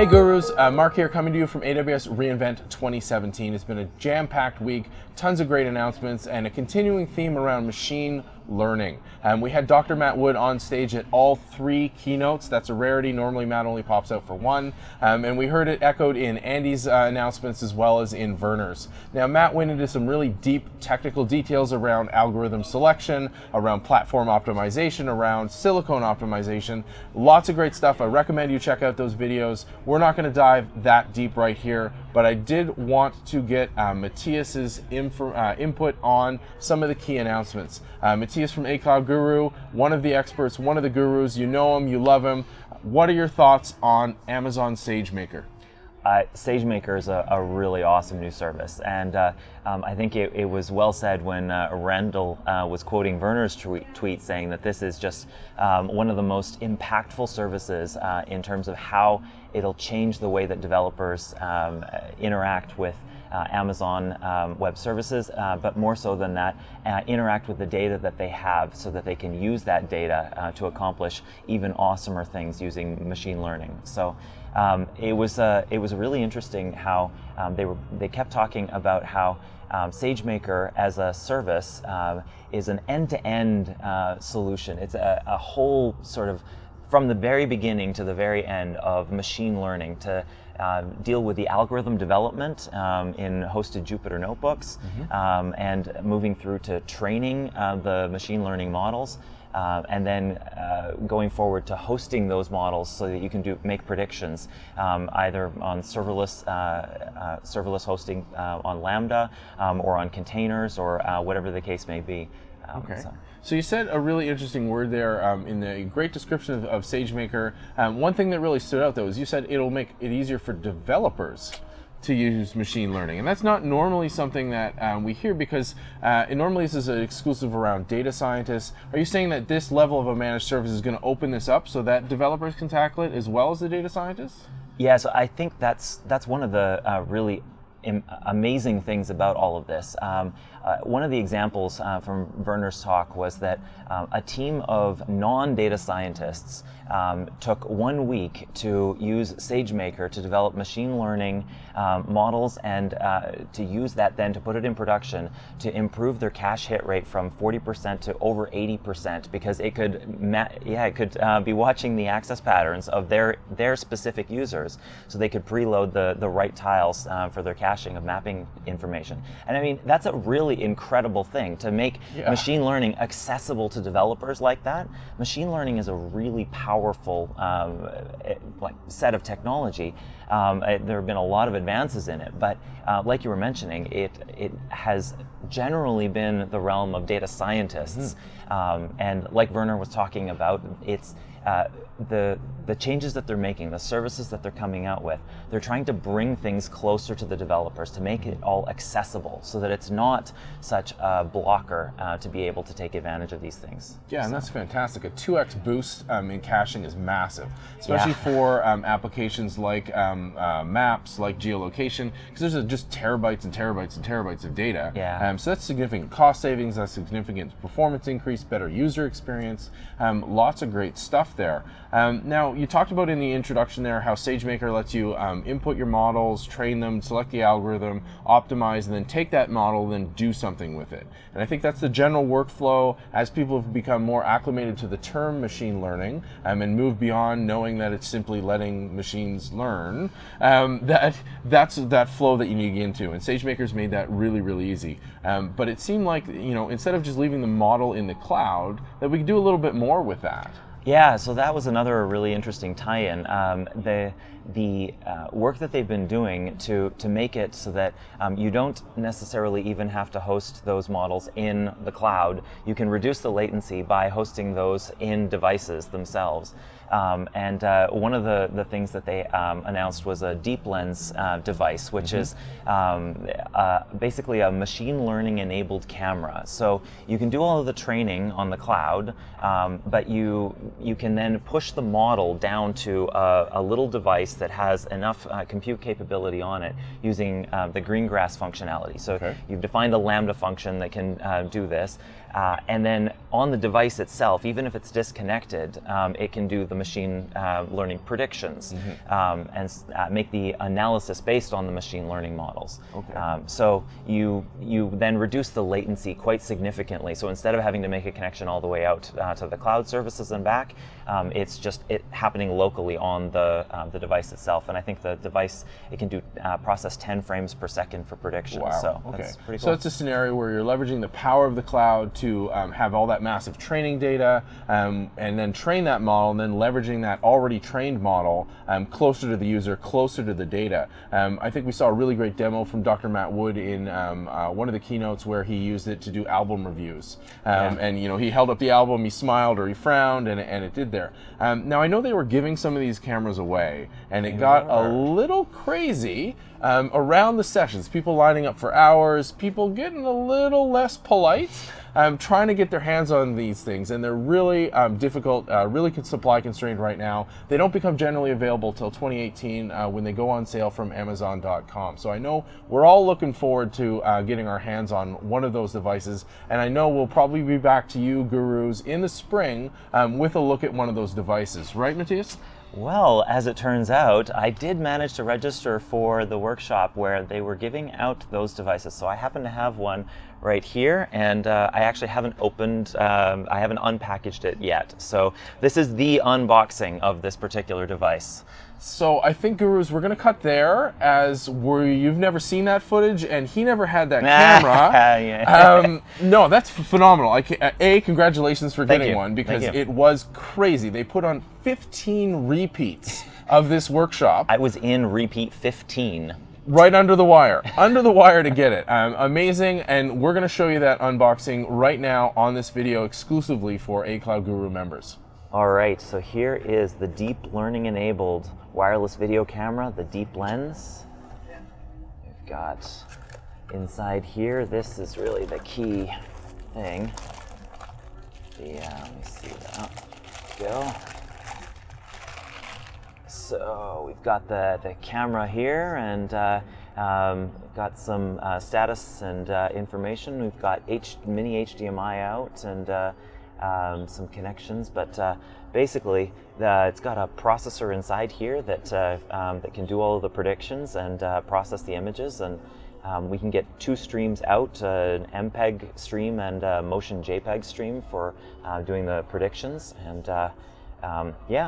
Hey Gurus, Mark here coming to you from AWS reInvent 2017. It's been a jam-packed week, tons of great announcements, and a continuing theme around machine learning. We had Dr. Matt Wood on stage at all three keynotes. That's a rarity. Normally Matt only pops out for one. And we heard it echoed in Andy's announcements as well as in Werner's. Now Matt went into some really deep technical details around algorithm selection, around platform optimization, around silicone optimization. Lots of great stuff. I recommend you check out those videos. We're not going to dive that deep right here, but I did want to get Mattias's input on some of the key announcements. Mattias from A Cloud Guru, one of the experts, one of the gurus. You know him, you love him. What are your thoughts on Amazon SageMaker? SageMaker is a really awesome new service, and I think it was well said when Randall was quoting Werner's tweet saying that this is just one of the most impactful services in terms of how it'll change the way that developers interact with Amazon Web Services, but more so than that, interact with the data that they have so that they can use that data to accomplish even awesomer things using machine learning. So it was really interesting how they kept talking about how SageMaker as a service is an end-to-end solution. It's a whole sort of from the very beginning to the very end of machine learning to deal with the algorithm development in hosted Jupyter notebooks, and moving through to training the machine learning models, and then going forward to hosting those models so that you can make predictions either on serverless hosting on Lambda or on containers or whatever the case may be. Okay. So you said a really interesting word there in the great description of SageMaker. One thing that really stood out though is you said it'll make it easier for developers to use machine learning. And that's not normally something that we hear because normally this is an exclusive around data scientists. Are you saying that this level of a managed service is going to open this up so that developers can tackle it as well as the data scientists? Yeah, so I think that's one of the really amazing things about all of this. One of the examples from Werner's talk was that a team of non-data scientists took 1 week to use SageMaker to develop machine learning models and to use that then to put it in production to improve their cache hit rate from 40% to over 80% because it could be watching the access patterns of their specific users so they could preload the right tiles for their caching of mapping information. And I mean, that's a really incredible thing to make machine learning accessible to developers like that. Machine learning is a really powerful set of technology. There have been a lot of advances in it, but like you were mentioning, it has generally been the realm of data scientists. And like Werner was talking about, it's the changes that they're making, the services that they're coming out with, they're trying to bring things closer to the developers to make it all accessible so that it's not such a blocker to be able to take advantage of these things. Yeah, and that's fantastic. A 2x boost in caching is massive, especially for applications like maps, like geolocation, because there's just terabytes and terabytes and terabytes of data. So that's significant cost savings, that's significant performance increase, better user experience, lots of great stuff there. Now, you talked about in the introduction there how SageMaker lets you input your models, train them, select the algorithm, optimize, and then take that model and then do something with it. And I think that's the general workflow as people have become more acclimated to the term machine learning and move beyond knowing that it's simply letting machines learn. That's that flow that you need to get into. And SageMaker's made that really, really easy. But it seemed like, instead of just leaving the model in the cloud, that we could do a little bit more with that. Yeah, so that was another really interesting tie-in. The work that they've been doing to make it so that you don't necessarily even have to host those models in the cloud. You can reduce the latency by hosting those in devices themselves. And one of the things that they announced was a deep lens device, which is basically a machine learning enabled camera. So you can do all of the training on the cloud, but you can then push the model down to a little device that has enough compute capability on it using the Greengrass functionality. So you've defined a Lambda function that can do this, And then on the device itself, even if it's disconnected, it can do the machine learning predictions and make the analysis based on the machine learning models. Okay. So you then reduce the latency quite significantly. So instead of having to make a connection all the way out to the cloud services and back, it's just it happening locally on the device itself. And I think the device, it can do process 10 frames per second for prediction. Wow. So Okay. that's pretty cool. So it's a scenario where you're leveraging the power of the cloud to have all that massive training data and then train that model, and then leveraging that already trained model closer to the user, closer to the data. I think we saw a really great demo from Dr. Matt Wood in one of the keynotes where he used it to do album reviews. And he held up the album, he smiled or he frowned, and it did there. Now I know they were giving some of these cameras away, and it got a little crazy around the sessions. People lining up for hours, people getting a little less polite, trying to get their hands on these things, and they're really difficult, really supply constrained right now. They don't become generally available till 2018 when they go on sale from Amazon.com. So I know we're all looking forward to getting our hands on one of those devices, and I know we'll probably be back to you gurus in the spring with a look at one of those devices. Right, Mattias? Well, as it turns out, I did manage to register for the workshop where they were giving out those devices. So I happen to have one right here, and I actually haven't opened, I haven't unpackaged it yet. So this is the unboxing of this particular device. So I think, gurus, we're going to cut there, as you've never seen that footage, and he never had that camera. No, that's phenomenal. Congratulations for getting one, because it was crazy. They put on 15 repeats of this workshop. I was in repeat 15. Right under the wire to get it. Amazing, and we're going to show you that unboxing right now on this video exclusively for A Cloud Guru members. All right, so here is the deep learning enabled wireless video camera, the deep lens. We've got inside here, this is really the key thing. Let me see that. Go. So we've got the camera here, and got some status and information. We've got mini HDMI out and some connections, but basically it's got a processor inside here that can do all of the predictions and process the images, and we can get two streams out, an MPEG stream and a motion JPEG stream for doing the predictions, and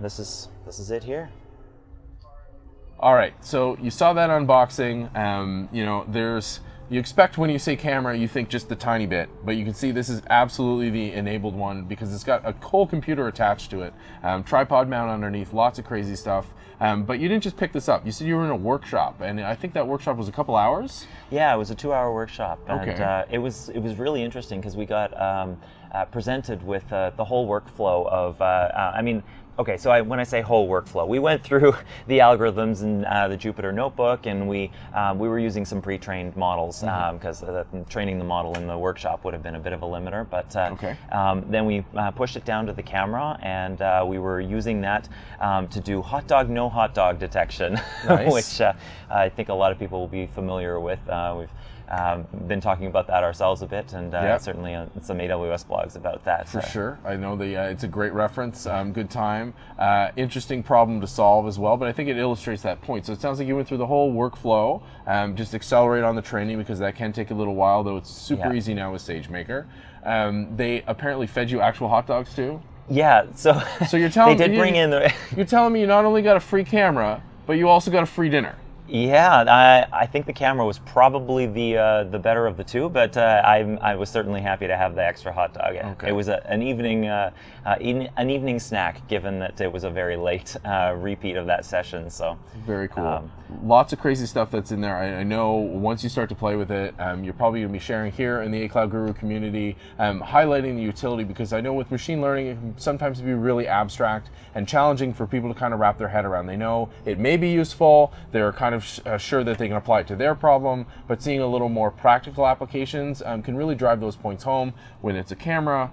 this is it here. All right, so you saw that unboxing. You expect when you say camera, you think just the tiny bit, but you can see this is absolutely the enabled one because it's got a whole computer attached to it, tripod mount underneath, lots of crazy stuff. But you didn't just pick this up. You said you were in a workshop, and I think that workshop was a couple hours? Yeah, it was a 2-hour workshop, and okay. It was really interesting because we got presented with the whole workflow of, okay, so when I say whole workflow, we went through the algorithms in the Jupyter Notebook, and we were using some pre-trained models because training the model in the workshop would have been a bit of a limiter. But then we pushed it down to the camera, and we were using that to do hot dog, no hot dog detection, nice. Which I think a lot of people will be familiar with. We've been talking about that ourselves a bit, and certainly some AWS blogs about that. For sure. I know it's a great reference, good time, interesting problem to solve as well, but I think it illustrates that point. So it sounds like you went through the whole workflow, just accelerate on the training because that can take a little while, though it's super easy now with SageMaker. They apparently fed you actual hot dogs too? Yeah, so you're telling they did bring in the... You're telling me you not only got a free camera, but you also got a free dinner. Yeah, I think the camera was probably the better of the two, but I was certainly happy to have the extra hot dog. Okay. It was an evening snack, given that it was a very late repeat of that session. So very cool. Lots of crazy stuff that's in there. I know once you start to play with it, you're probably going to be sharing here in the A Cloud Guru community, highlighting the utility, because I know with machine learning it can sometimes be really abstract and challenging for people to kind of wrap their head around. They know it may be useful. They're kind of sure that they can apply it to their problem, but seeing a little more practical applications can really drive those points home when it's a camera.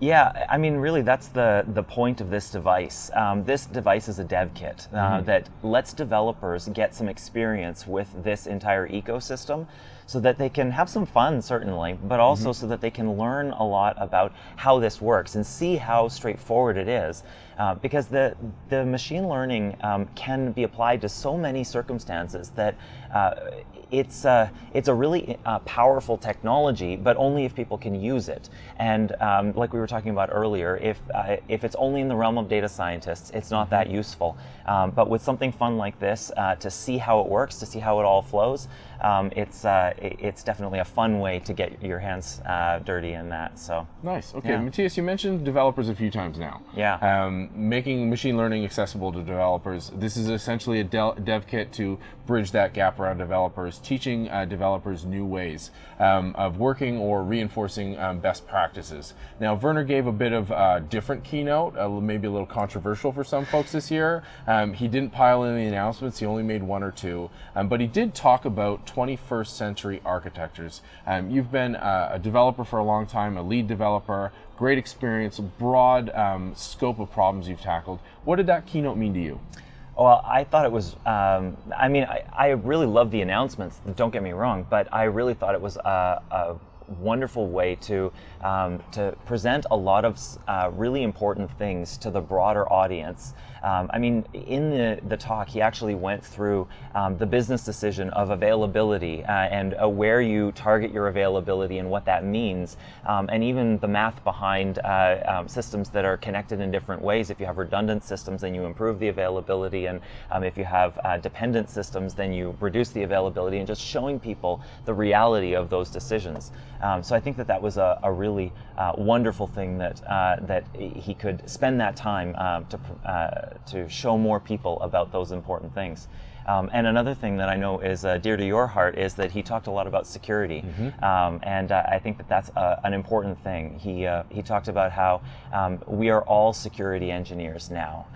Yeah, I mean, really, that's the point of this device. This device is a dev kit that lets developers get some experience with this entire ecosystem so that they can have some fun, certainly, but also so that they can learn a lot about how this works and see how straightforward it is. Because the machine learning can be applied to so many circumstances that it's a really powerful technology, but only if people can use it. And like we were talking about earlier, if it's only in the realm of data scientists, it's not that useful. But with something fun like this, to see how it works, to see how it all flows, it's definitely a fun way to get your hands dirty in that. So nice. Okay, yeah. Mattias, you mentioned developers a few times now. Yeah. Making machine learning accessible to developers. This is essentially a dev kit to bridge that gap around developers, teaching developers new ways of working or reinforcing best practices. Now, Werner gave a bit of a different keynote, maybe a little controversial for some folks this year. He didn't pile in the announcements, he only made one or two, but he did talk about 21st century architectures. You've been a developer for a long time, a lead developer, great experience, broad scope of problems you've tackled. What did that keynote mean to you? Well, I thought it was, I mean, I really love the announcements, don't get me wrong, but I really thought it was a wonderful way to present a lot of really important things to the broader audience. I mean, in the talk, he actually went through the business decision of availability and where you target your availability and what that means, and even the math behind systems that are connected in different ways. If you have redundant systems, then you improve the availability, and if you have dependent systems, then you reduce the availability, and just showing people the reality of those decisions. So I think that was a really wonderful thing that he could spend that time to show more people about those important things. And another thing that I know is dear to your heart is that he talked a lot about security, and I think that's an important thing. He talked about how we are all security engineers now,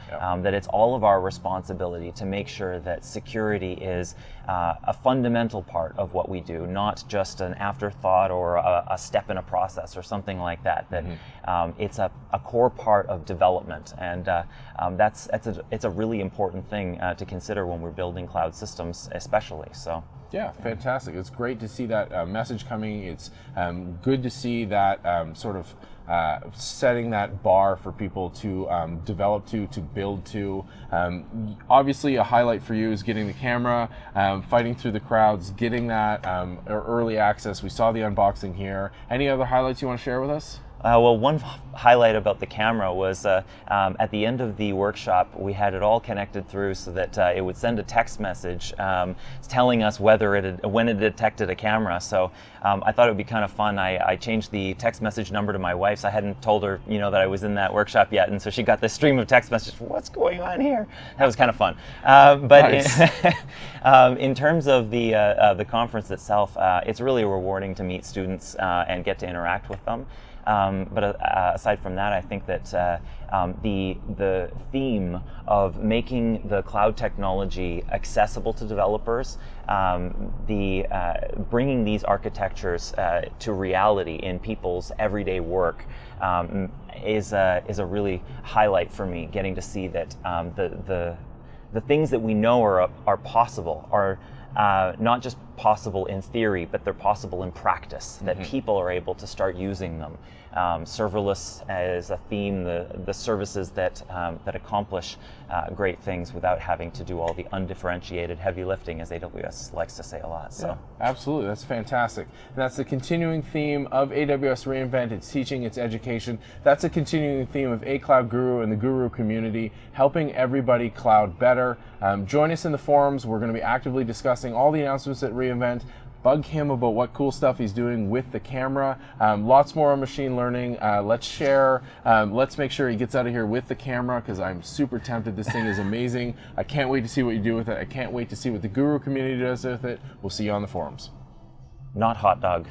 that it's all of our responsibility to make sure that security is a fundamental part of what we do, not just an afterthought or a step in a process or something like that. That it's a core part of development, and it's a really important thing to consider when we're building cloud systems, especially. So. Yeah, fantastic. It's great to see that message coming. It's good to see that sort of setting that bar for people to develop to build to. Obviously, a highlight for you is getting the camera, fighting through the crowds, getting that early access. We saw the unboxing here. Any other highlights you want to share with us? Well, one highlight about the camera was at the end of the workshop, we had it all connected through so that it would send a text message telling us when it detected a camera. So I thought it would be kind of fun. I changed the text message number to my wife's. I hadn't told her, that I was in that workshop yet, and so she got this stream of text messages. What's going on here? That was kind of fun. But nice. In terms of the conference itself, it's really rewarding to meet students and get to interact with them. But aside from that, I think that the theme of making the cloud technology accessible to developers, bringing these architectures to reality in people's everyday work, is a really highlight for me. Getting to see that the things that we know are possible are not just possible in theory, but they're possible in practice, that people are able to start using them. Serverless is a theme, the services that accomplish great things without having to do all the undifferentiated heavy lifting, as AWS likes to say a lot. So. Yeah, absolutely, that's fantastic. And that's the continuing theme of AWS reInvent. It's teaching, it's education. That's a continuing theme of A Cloud Guru and the Guru community, helping everybody cloud better. Join us in the forums. We're going to be actively discussing all the announcements at reInvent. Bug him about what cool stuff he's doing with the camera. Lots more on machine learning. Let's share. Let's make sure he gets out of here with the camera, because I'm super tempted. This thing is amazing. I can't wait to see what you do with it. I can't wait to see what the Guru community does with it. We'll see you on the forums. Not hot dog.